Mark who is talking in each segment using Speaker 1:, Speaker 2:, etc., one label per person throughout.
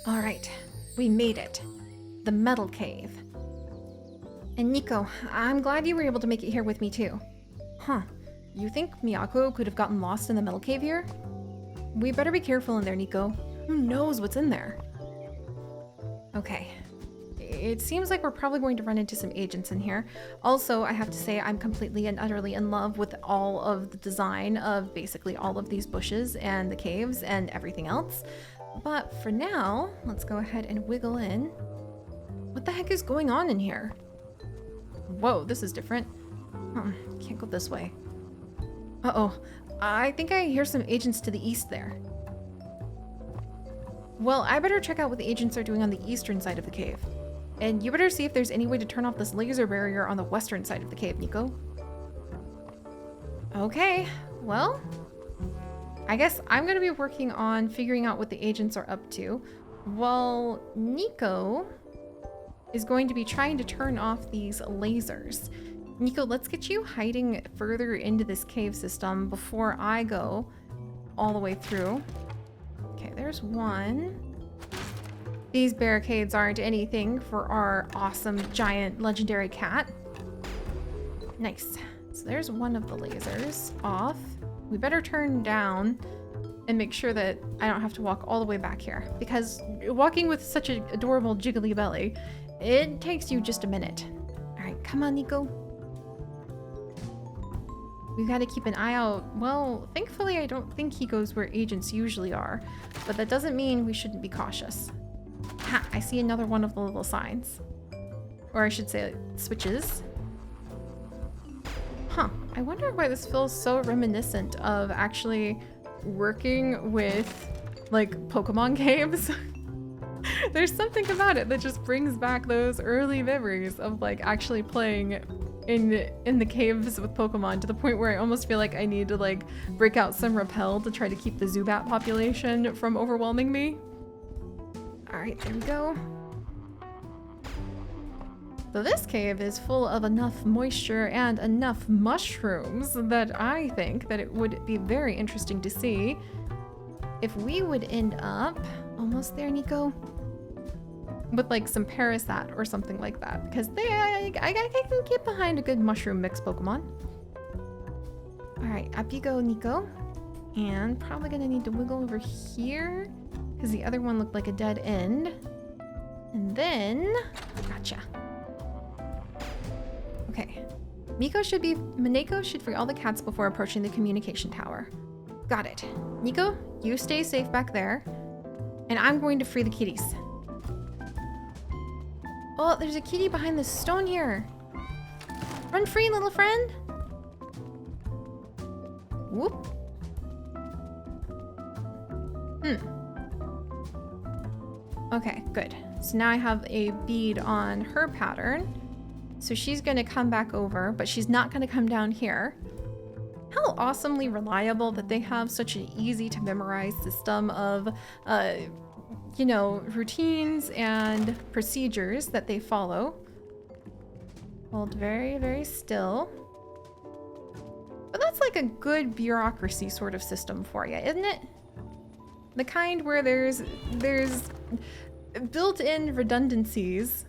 Speaker 1: All right, we made it. The metal cave. And Nico, I'm glad you were able to make it here with me too. Huh, you think Miyako could have gotten lost in the metal cave here? We better be careful in there, Nico. Who knows what's in there? Okay. It seems like we're probably going to run into some agents in here. Also, I have to say I'm completely and utterly in love with all of the design of basically all of these bushes and the caves and everything else. But for now, let's go ahead and wiggle in. What the heck is going on in here? Whoa, this is different. Can't go this way. Uh-oh. I think I hear some agents to the east there. Well, I better check out what the agents are doing on the eastern side of the cave. And you better see if there's any way to turn off this laser barrier on the western side of the cave, Nico. Okay, well, I guess I'm gonna be working on figuring out what the agents are up to, while Nico is going to be trying to turn off these lasers. Nico, let's get you hiding further into this cave system before I go all the way through. Okay, there's one. These barricades aren't anything for our awesome, giant, legendary cat. Nice. So there's one of the lasers off. We better turn down and make sure that I don't have to walk all the way back here, because walking with such an adorable jiggly belly, it takes you just a minute. All right, come on, Nico. We've got to keep an eye out. Well, thankfully, I don't think he goes where agents usually are, but that doesn't mean we shouldn't be cautious. Ha, I see another one of the little signs. Or I should say switches. Huh, I wonder why this feels so reminiscent of actually working with, like, Pokemon games. There's something about it that just brings back those early memories of, like, actually playing in the caves with Pokemon, to the point where I almost feel like I need to, like, break out some Repel to try to keep the Zubat population from overwhelming me. Alright, there we go. So this cave is full of enough moisture and enough mushrooms that I think that it would be very interesting to see if we would end up almost there, Nico, with like some Parasat or something like that, because I can get behind a good mushroom mix Pokemon. Alright, up you go, Nico. And probably gonna need to wiggle over here, because the other one looked like a dead end. And then, gotcha. Okay. Mineko should free all the cats before approaching the communication tower. Got it. Nico, you stay safe back there, and I'm going to free the kitties. Oh, there's a kitty behind this stone here. Run free, little friend. Whoop. Okay, good. So now I have a bead on her pattern. So she's going to come back over, but she's not going to come down here. How awesomely reliable that they have such an easy to memorize system of, you know, routines and procedures that they follow. Hold very, very still. But that's like a good bureaucracy sort of system for you, isn't it? The kind where there's built-in redundancies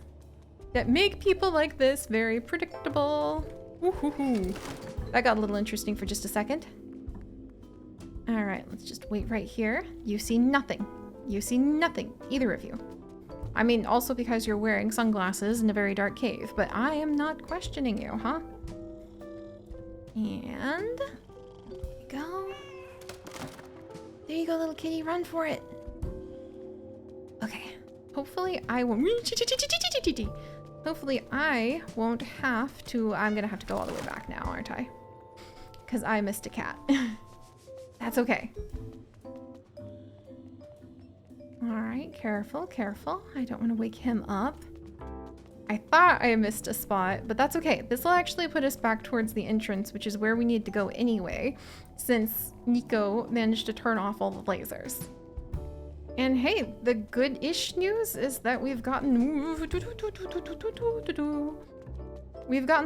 Speaker 1: that make people like this very predictable. Woo-hoo-hoo. That got a little interesting for just a second. All right, let's just wait right here. You see nothing. You see nothing, either of you. I mean, also because you're wearing sunglasses in a very dark cave, but I am not questioning you, huh? And there you go. There you go, little kitty, run for it. Okay, hopefully I won't. Hopefully I won't have to. I'm gonna have to go all the way back now, aren't I? Because I missed a cat. That's okay. Alright, careful, careful. I don't want to wake him up. I thought I missed a spot, but that's okay. This will actually put us back towards the entrance, which is where we need to go anyway, since Nico managed to turn off all the lasers. And hey, the good-ish news is that we've gotten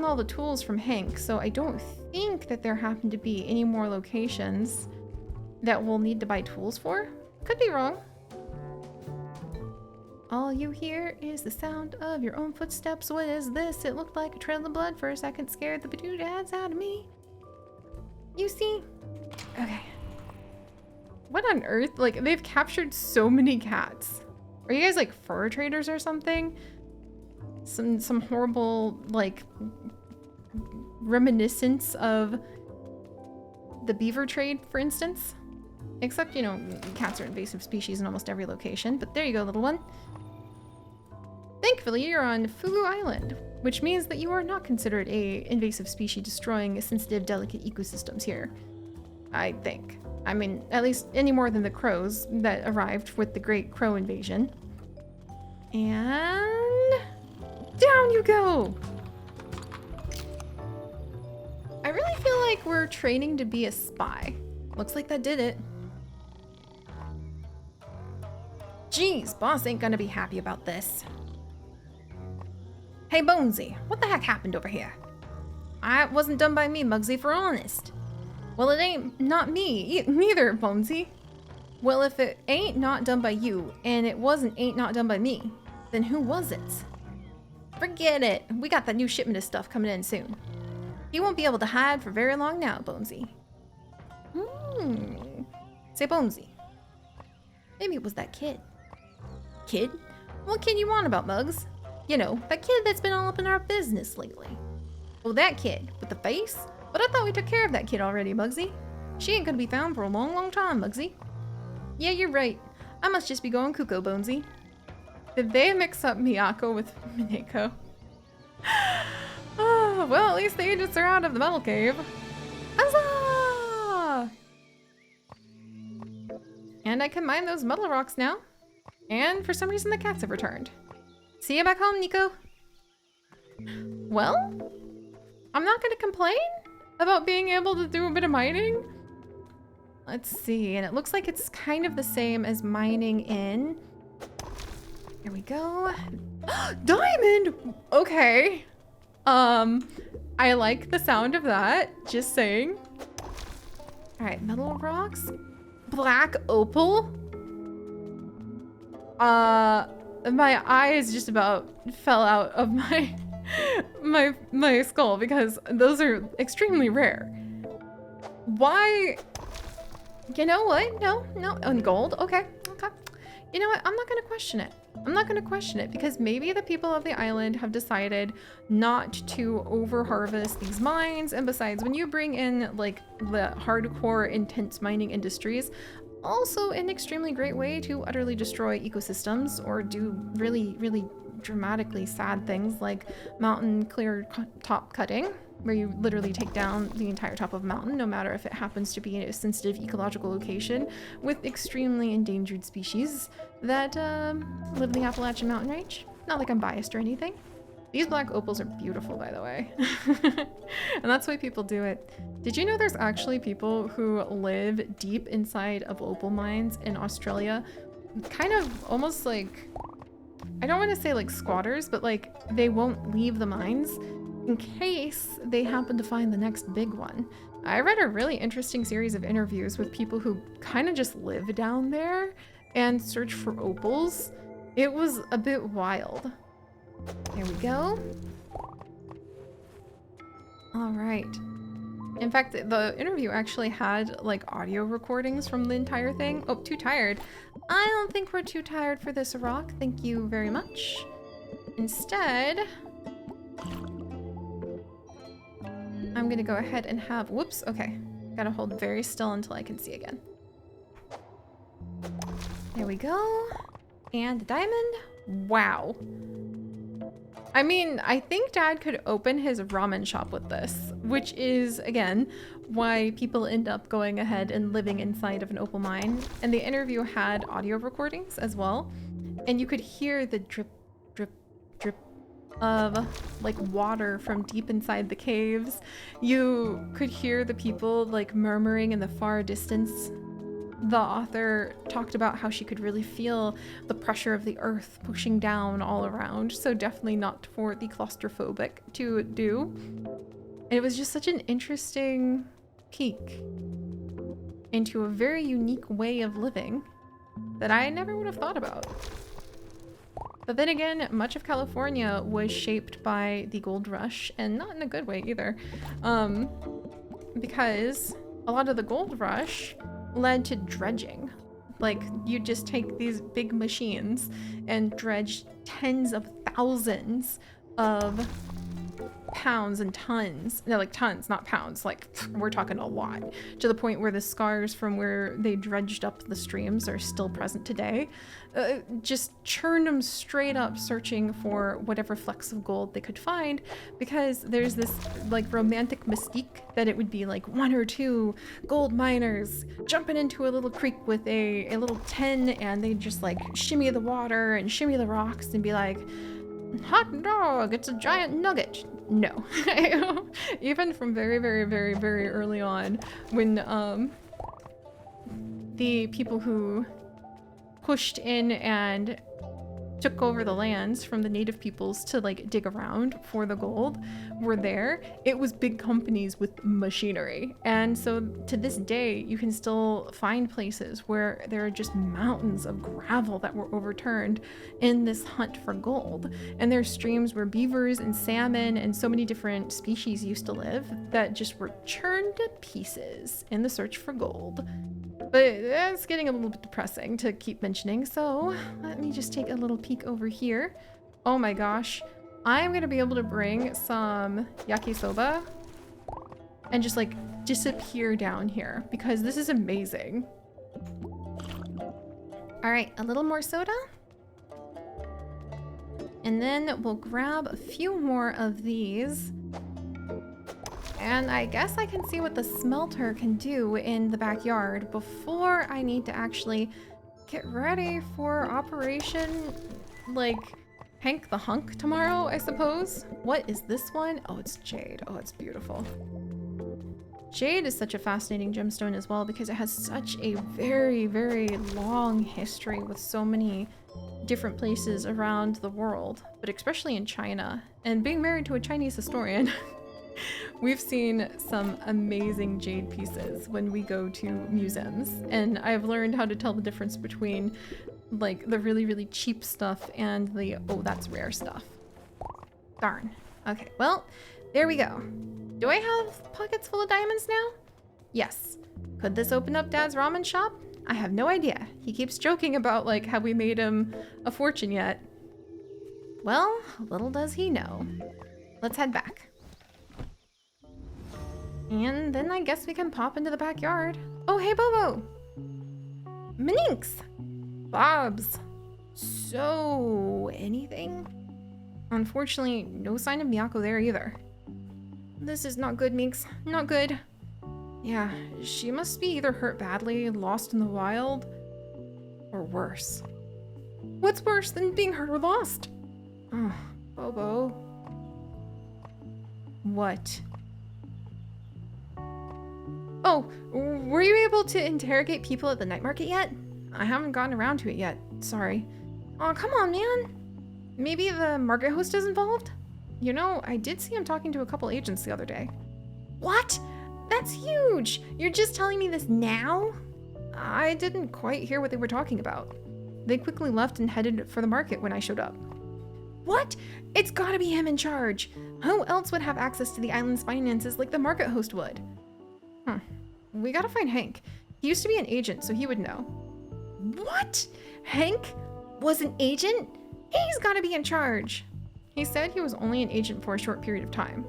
Speaker 1: all the tools from Hank, so I don't think that there happen to be any more locations that we'll need to buy tools for. Could be wrong. All you hear is the sound of your own footsteps. What is this? It looked like a trail of blood for a second, scared the badoodads out of me. You see? Okay. What on earth? Like, they've captured so many cats. Are you guys like fur traders or something? Some horrible, like, reminiscence of the beaver trade, for instance? Except, you know, cats are invasive species in almost every location. But there you go, little one. Thankfully, you're on Fugu Island, which means that you are not considered a invasive species destroying sensitive, delicate ecosystems here. I think. I mean, at least any more than the crows that arrived with the Great Crow Invasion. And down you go! I really feel like we're training to be a spy. Looks like that did it. Jeez, boss ain't gonna be happy about this. Hey, Bonesy, what the heck happened over here? It wasn't done by me, Muggsy, for honest. Well, it ain't not me, neither, Bonesy. Well, if it ain't not done by you, and it ain't not done by me, then who was it? Forget it. We got that new shipment of stuff coming in soon. You won't be able to hide for very long now, Bonesy. Say, Bonesy. Maybe it was that kid. Kid? What kid you on about, Muggs? You know, that kid that's been all up in our business lately. Oh, that kid with the face? But I thought we took care of that kid already, Muggsy. She ain't gonna be found for a long, long time, Muggsy. Yeah, you're right. I must just be going cuckoo, Bonesy. Did they mix up Miyako with Mineko? Oh, well, at least the agents are out of the metal cave. Huzzah! And I can mine those metal rocks now. And for some reason the cats have returned. See you back home, Nico. Well, I'm not gonna complain about being able to do a bit of mining. Let's see, and it looks like it's kind of the same as mining in... Here we go. Diamond! Okay. I like the sound of that, just saying. All right, metal rocks. Black opal. My eyes just about fell out of my my skull because those are extremely rare. Why? You know what? No, and gold. Okay. You know what? I'm not gonna question it. I'm not gonna question it because maybe the people of the island have decided not to over harvest these mines. And besides, when you bring in like the hardcore intense mining industries, also an extremely great way to utterly destroy ecosystems or do really, really dramatically sad things like mountain clear top cutting, where you literally take down the entire top of a mountain, no matter if it happens to be in a sensitive ecological location with extremely endangered species that live in the Appalachian Mountain Range. Not like I'm biased or anything. These black opals are beautiful, by the way. And that's why people do it. Did you know there's actually people who live deep inside of opal mines in Australia? Kind of almost like, I don't want to say like squatters, but like they won't leave the mines in case they happen to find the next big one. I read a really interesting series of interviews with people who kind of just live down there and search for opals. It was a bit wild. There we go. All right. In fact, the interview actually had like audio recordings from the entire thing. Oh, too tired. I don't think we're too tired for this rock. Thank you very much. Instead, I'm gonna go ahead and have, whoops, okay. Gotta hold very still until I can see again. There we go. And diamond. Wow. I mean, I think Dad could open his ramen shop with this, which is, again, why people end up going ahead and living inside of an opal mine. And the interview had audio recordings as well. And you could hear the drip, drip, drip of like water from deep inside the caves. You could hear the people like murmuring in the far distance. The author talked about how she could really feel the pressure of the earth pushing down all around, so definitely not for the claustrophobic to do. And it was just such an interesting peek into a very unique way of living that I never would have thought about. But then again, much of California was shaped by the gold rush, and not in a good way either. Because a lot of the gold rush led to dredging. Like, you just take these big machines and dredge tens of thousands of pounds and tons. No, like tons, not pounds. Like, we're talking a lot. To the point where the scars from where they dredged up the streams are still present today. Just churn them straight up, searching for whatever flecks of gold they could find, because there's this like romantic mystique that it would be like one or two gold miners jumping into a little creek with a little tin, and they'd just like shimmy the water and shimmy the rocks and be like, hot dog, it's a giant nugget. No. Even from very, very, very, very early on, when the people who pushed in and took over the lands from the native peoples to like dig around for the gold were there, it was big companies with machinery. And so to this day, you can still find places where there are just mountains of gravel that were overturned in this hunt for gold. And there's streams where beavers and salmon and so many different species used to live that just were churned to pieces in the search for gold. But that's getting a little bit depressing to keep mentioning, so let me just take a little peek over here. Oh my gosh. I'm gonna be able to bring some yakisoba and just like disappear down here because this is amazing. All right, a little more soda. And then we'll grab a few more of these. And I guess I can see what the smelter can do in the backyard before I need to actually get ready for Operation, like, Hank the Hunk tomorrow, I suppose. What is this one? Oh, it's jade. Oh, it's beautiful. Jade is such a fascinating gemstone as well because it has such a very, very long history with so many different places around the world, but especially in China. And being married to a Chinese historian, we've seen some amazing jade pieces when we go to museums, and I've learned how to tell the difference between like the really, really cheap stuff and the, oh, that's rare stuff. Darn. Okay, well, there we go. Do I have pockets full of diamonds now? Yes. Could this open up Dad's ramen shop? I have no idea. He keeps joking about like how we made him a fortune yet. Well, little does he know. Let's head back. And then I guess we can pop into the backyard. Oh, hey, Bobo! Minix! Bobs! So, anything? Unfortunately, no sign of Miyako there either. This is not good, Minx. Not good. Yeah, she must be either hurt badly, lost in the wild, or worse. What's worse than being hurt or lost? Oh, Bobo. What? Oh, were you able to interrogate people at the night market yet? I haven't gotten around to it yet. Sorry. Oh, come on, man. Maybe the market host is involved? You know, I did see him talking to a couple agents the other day. What? That's huge! You're just telling me this now? I didn't quite hear what they were talking about. They quickly left and headed for the market when I showed up. What? It's gotta be him in charge. Who else would have access to the island's finances like the market host would? We gotta find Hank. He used to be an agent, so he would know. What? Hank was an agent? He's gotta be in charge. He said he was only an agent for a short period of time.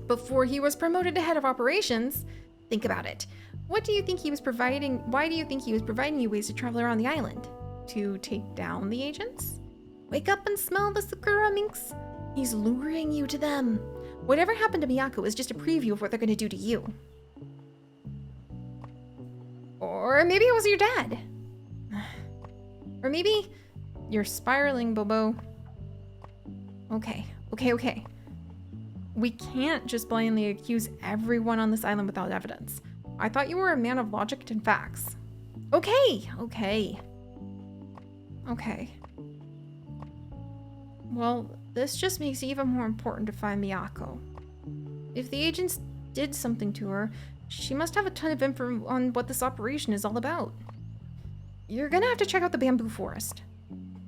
Speaker 1: Before he was promoted to head of operations. Think about it. What do you think he was providing? Why do you think he was providing you ways to travel around the island? To take down the agents? Wake up and smell the Sakura minks. He's luring you to them. Whatever happened to Miyako is just a preview of what they're gonna do to you. Or maybe it was your dad. Or maybe you're spiraling, Bobo. Okay. We can't just blindly accuse everyone on this island without evidence. I thought you were a man of logic and facts. Okay. Well, this just makes it even more important to find Miyako. If the agents did something to her, she must have a ton of info on what this operation is all about. You're gonna have to check out the bamboo forest.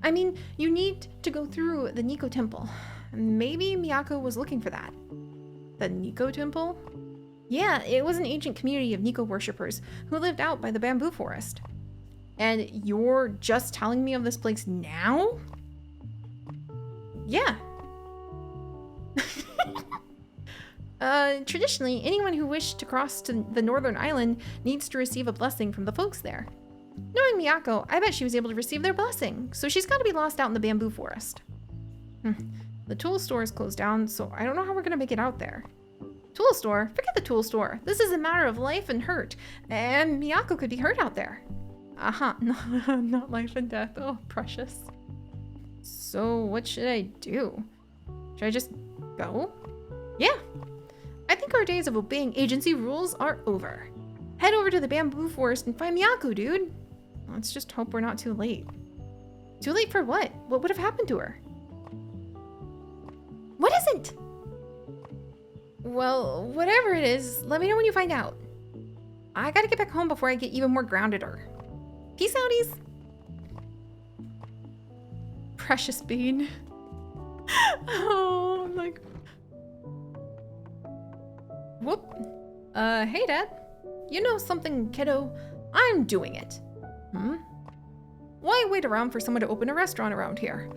Speaker 1: I mean, you need to go through the Nico Temple. Maybe Miyako was looking for that. The Nico Temple? Yeah, it was an ancient community of Nico worshippers who lived out by the bamboo forest. And you're just telling me of this place now? Yeah. Traditionally, anyone who wished to cross to the northern island needs to receive a blessing from the folks there. Knowing Miyako, I bet she was able to receive their blessing, so she's got to be lost out in the bamboo forest. The tool store is closed down, so I don't know how we're gonna make it out there. Tool store? Forget the tool store. This is a matter of life and hurt, and Miyako could be hurt out there. Not life and death. Oh, precious. So what should I do? Should I just go? Yeah. I think our days of obeying agency rules are over. Head over to the bamboo forest and find Miyako, dude. Let's just hope we're not too late. Too late for what? What would have happened to her? What isn't? Well, whatever it is, let me know when you find out. I gotta get back home before I get even more grounded-er. Peace outies. Precious bean. Oh, I'm like... Whoop. Hey, Dad. You know something, kiddo? I'm doing it. Why wait around for someone to open a restaurant around here?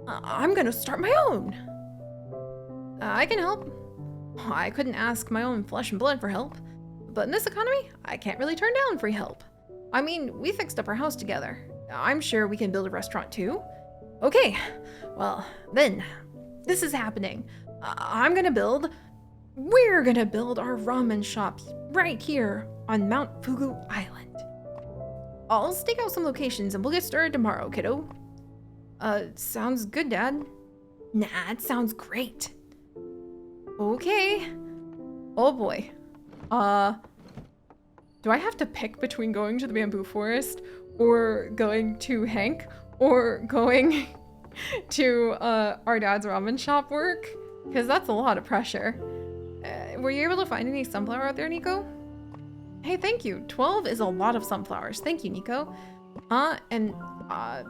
Speaker 1: I'm gonna start my own. I can help. I couldn't ask my own flesh and blood for help. But in this economy, I can't really turn down free help. I mean, we fixed up our house together. I'm sure we can build a restaurant too. Okay, well, then, this is happening. We're gonna build our ramen shop right here on Mount Fugu Island. I'll stake out some locations and we'll get started tomorrow, kiddo. Sounds good, Dad. Nah, it sounds great. Okay. Oh boy. Do I have to pick between going to the bamboo forest or going to Hank or going to our dad's ramen shop work? Because that's a lot of pressure. Were you able to find any sunflower out there, Nico? Hey, thank you. 12 is a lot of sunflowers. Thank you, Nico.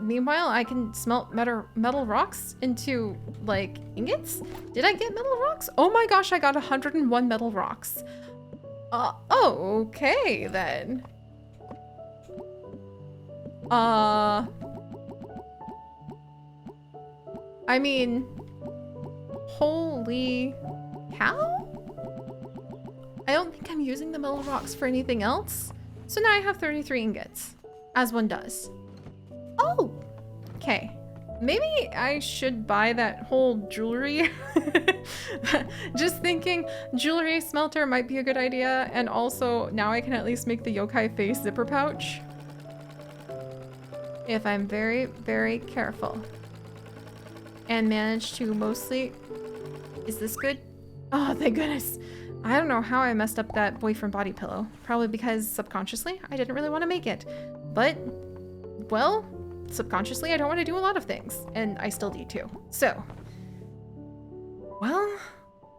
Speaker 1: Meanwhile, I can smelt metal rocks into, like, ingots? Did I get metal rocks? Oh my gosh, I got 101 metal rocks. Okay, then. I mean, holy cow? I don't think I'm using the metal rocks for anything else. So now I have 33 ingots, as one does. Oh, okay. Maybe I should buy that whole jewelry. Just thinking jewelry smelter might be a good idea. And also now I can at least make the yokai face zipper pouch. If I'm very, very careful. And manage to mostly... Is this good? Oh, thank goodness. I don't know how I messed up that boyfriend body pillow. Probably because subconsciously I didn't really want to make it. But, well, subconsciously I don't want to do a lot of things. And I still do too. So, well,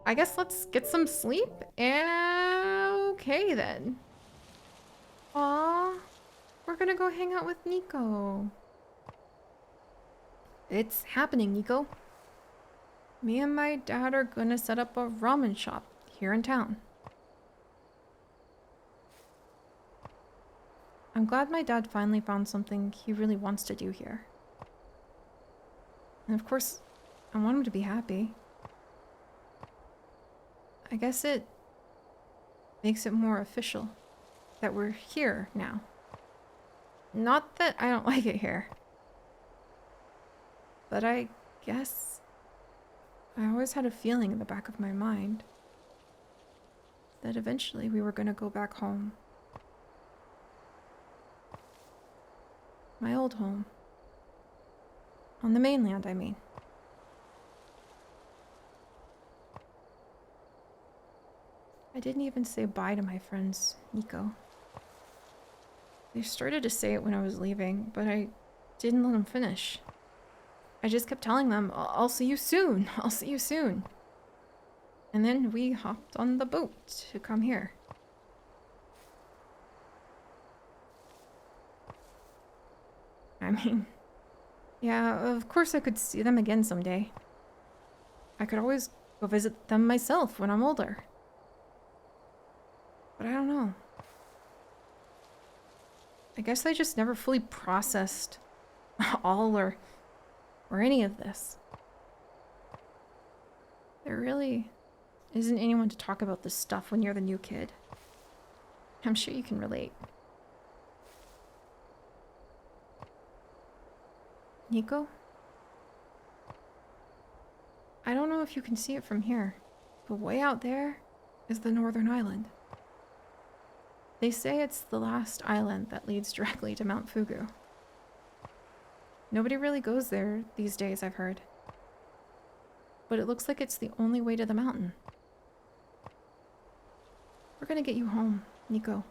Speaker 1: I guess let's get some sleep. Okay then. Aw, we're gonna go hang out with Nico. It's happening, Nico. Me and my dad are gonna set up a ramen shop here in town. I'm glad my dad finally found something he really wants to do here. And of course, I want him to be happy. I guess it makes it more official that we're here now. Not that I don't like it here. But I guess I always had a feeling in the back of my mind that eventually we were going to go back home. My old home. On the mainland, I mean. I didn't even say bye to my friends, Nico. They started to say it when I was leaving, but I didn't let them finish. I just kept telling them, I'll see you soon, I'll see you soon. And then we hopped on the boat to come here. I mean, Yeah, of course I could see them again someday. I could always go visit them myself when I'm older. But I don't know. I guess I just never fully processed all or any of this. There really isn't anyone to talk about this stuff when you're the new kid. I'm sure you can relate. Nico? I don't know if you can see it from here, but way out there is the Northern Island. They say it's the last island that leads directly to Mount Fugu. Nobody really goes there these days, I've heard. But it looks like it's the only way to the mountain. We're gonna get you home, Nico.